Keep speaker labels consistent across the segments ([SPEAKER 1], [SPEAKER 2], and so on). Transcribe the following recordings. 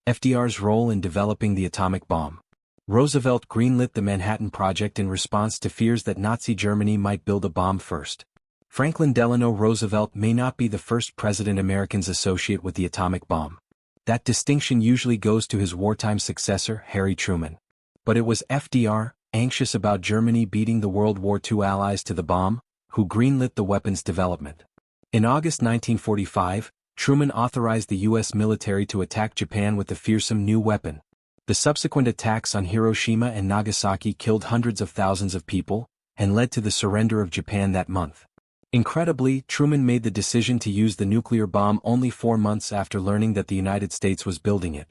[SPEAKER 1] FDR's role in developing the atomic bomb. Roosevelt greenlit the Manhattan Project in response to fears that Nazi Germany might build a bomb first. Franklin Delano Roosevelt may not be the first president Americans associate with the atomic bomb. That distinction usually goes to his wartime successor, Harry Truman. But it was FDR, anxious about Germany beating the World War II allies to the bomb, who greenlit the weapon's development. In August 1945, Truman authorized the U.S. military to attack Japan with the fearsome new weapon. The subsequent attacks on Hiroshima and Nagasaki killed hundreds of thousands of people, and led to the surrender of Japan that month. Incredibly, Truman made the decision to use the nuclear bomb only 4 months after learning that the United States was building it.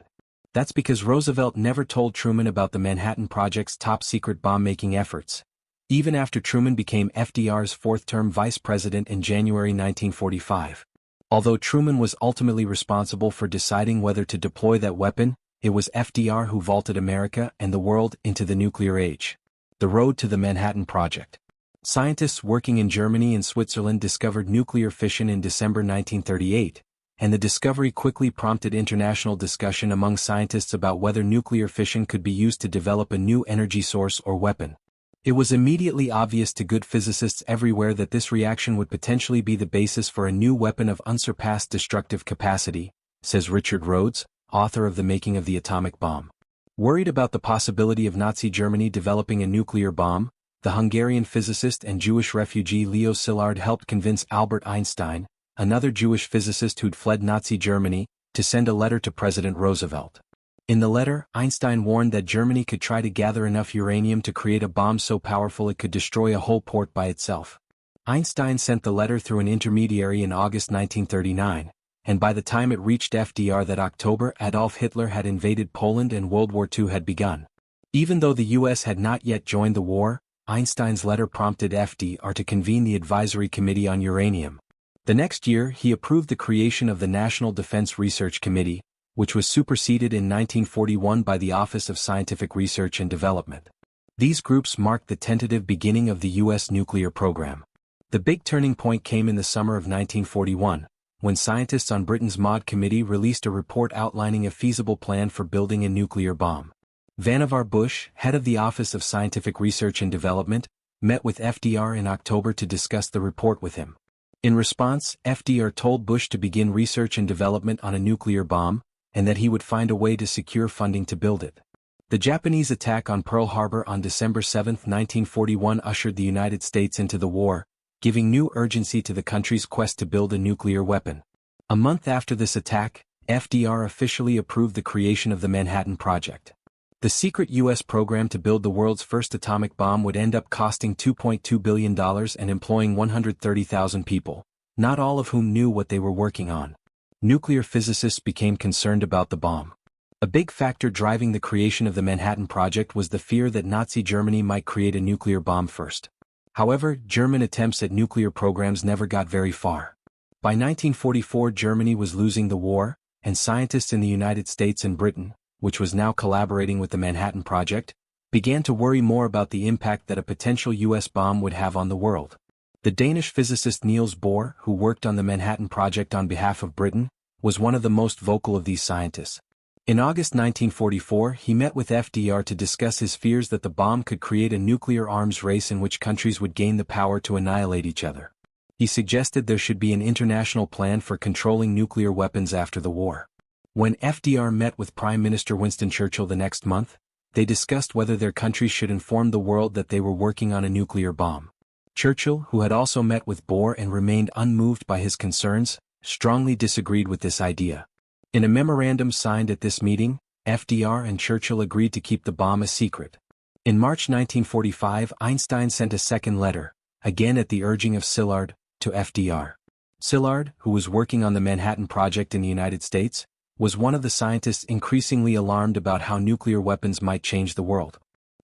[SPEAKER 1] That's because Roosevelt never told Truman about the Manhattan Project's top-secret bomb-making efforts, even after Truman became FDR's fourth-term vice president in January 1945. Although Truman was ultimately responsible for deciding whether to deploy that weapon, it was FDR who vaulted America and the world into the nuclear age. The road to the Manhattan Project. Scientists working in Germany and Switzerland discovered nuclear fission in December 1938, and the discovery quickly prompted international discussion among scientists about whether nuclear fission could be used to develop a new energy source or weapon. It was immediately obvious to good physicists everywhere that this reaction would potentially be the basis for a new weapon of unsurpassed destructive capacity, says Richard Rhodes, author of The Making of the Atomic Bomb. Worried about the possibility of Nazi Germany developing a nuclear bomb, the Hungarian physicist and Jewish refugee Leo Szilard helped convince Albert Einstein, another Jewish physicist who'd fled Nazi Germany, to send a letter to President Roosevelt. In the letter, Einstein warned that Germany could try to gather enough uranium to create a bomb so powerful it could destroy a whole port by itself. Einstein sent the letter through an intermediary in August 1939, and by the time it reached FDR that October, Adolf Hitler had invaded Poland and World War II had begun. Even though the U.S. had not yet joined the war, Einstein's letter prompted FDR to convene the Advisory Committee on Uranium. The next year, he approved the creation of the National Defense Research Committee, which was superseded in 1941 by the Office of Scientific Research and Development. These groups marked the tentative beginning of the U.S. nuclear program. The big turning point came in the summer of 1941, when scientists on Britain's Maud Committee released a report outlining a feasible plan for building a nuclear bomb. Vannevar Bush, head of the Office of Scientific Research and Development, met with FDR in October to discuss the report with him. In response, FDR told Bush to begin research and development on a nuclear bomb, and that he would find a way to secure funding to build it. The Japanese attack on Pearl Harbor on December 7, 1941 ushered the United States into the war, giving new urgency to the country's quest to build a nuclear weapon. A month after this attack, FDR officially approved the creation of the Manhattan Project. The secret U.S. program to build the world's first atomic bomb would end up costing $2.2 billion and employing 130,000 people, not all of whom knew what they were working on. Nuclear physicists became concerned about the bomb. A big factor driving the creation of the Manhattan Project was the fear that Nazi Germany might create a nuclear bomb first. However, German attempts at nuclear programs never got very far. By 1944, Germany was losing the war, and scientists in the United States and Britain, which was now collaborating with the Manhattan Project, began to worry more about the impact that a potential U.S. bomb would have on the world. The Danish physicist Niels Bohr, who worked on the Manhattan Project on behalf of Britain, was one of the most vocal of these scientists. In August 1944, he met with FDR to discuss his fears that the bomb could create a nuclear arms race in which countries would gain the power to annihilate each other. He suggested there should be an international plan for controlling nuclear weapons after the war. When FDR met with Prime Minister Winston Churchill the next month, they discussed whether their countries should inform the world that they were working on a nuclear bomb. Churchill, who had also met with Bohr and remained unmoved by his concerns, strongly disagreed with this idea. In a memorandum signed at this meeting, FDR and Churchill agreed to keep the bomb a secret. In March 1945, Einstein sent a second letter, again at the urging of Szilard, to FDR. Szilard, who was working on the Manhattan Project in the United States, was one of the scientists increasingly alarmed about how nuclear weapons might change the world.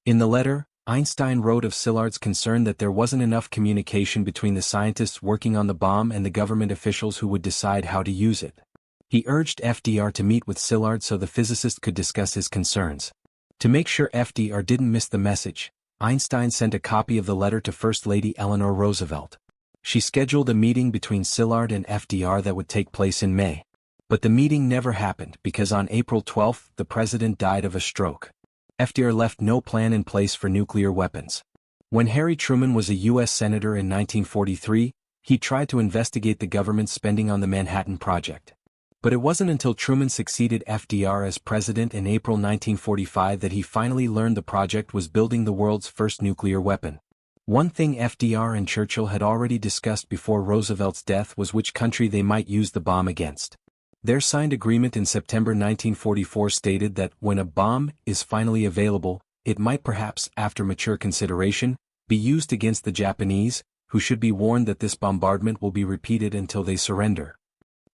[SPEAKER 1] In the letter, Einstein wrote of Szilard's concern that there wasn't enough communication between the scientists working on the bomb and the government officials who would decide how to use it. He urged FDR to meet with Szilard so the physicist could discuss his concerns. To make sure FDR didn't miss the message, Einstein sent a copy of the letter to First Lady Eleanor Roosevelt. She scheduled a meeting between Szilard and FDR that would take place in May. But the meeting never happened because on April 12 the president died of a stroke. FDR left no plan in place for nuclear weapons. When Harry Truman was a U.S. Senator in 1943, he tried to investigate the government's spending on the Manhattan Project. But it wasn't until Truman succeeded FDR as president in April 1945 that he finally learned the project was building the world's first nuclear weapon. One thing FDR and Churchill had already discussed before Roosevelt's death was which country they might use the bomb against. Their signed agreement in September 1944 stated that when a bomb is finally available, it might perhaps, after mature consideration, be used against the Japanese, who should be warned that this bombardment will be repeated until they surrender.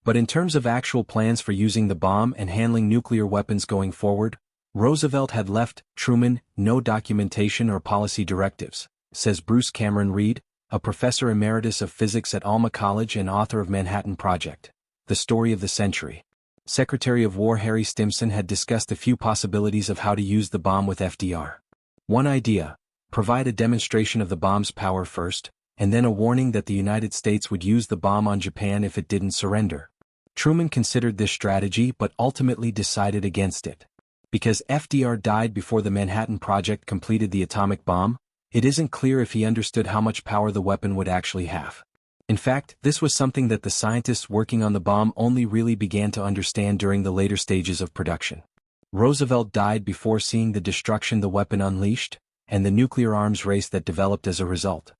[SPEAKER 1] But in terms of actual plans for using the bomb and handling nuclear weapons going forward, Roosevelt had left Truman no documentation or policy directives, says Bruce Cameron Reed, a professor emeritus of physics at Alma College and author of Manhattan Project, The Story of the Century. Secretary of War Harry Stimson had discussed a few possibilities of how to use the bomb with FDR. One idea: provide a demonstration of the bomb's power first, and then a warning that the United States would use the bomb on Japan if it didn't surrender. Truman considered this strategy but ultimately decided against it. Because FDR died before the Manhattan Project completed the atomic bomb, it isn't clear if he understood how much power the weapon would actually have. In fact, this was something that the scientists working on the bomb only really began to understand during the later stages of production. Roosevelt died before seeing the destruction the weapon unleashed, and the nuclear arms race that developed as a result.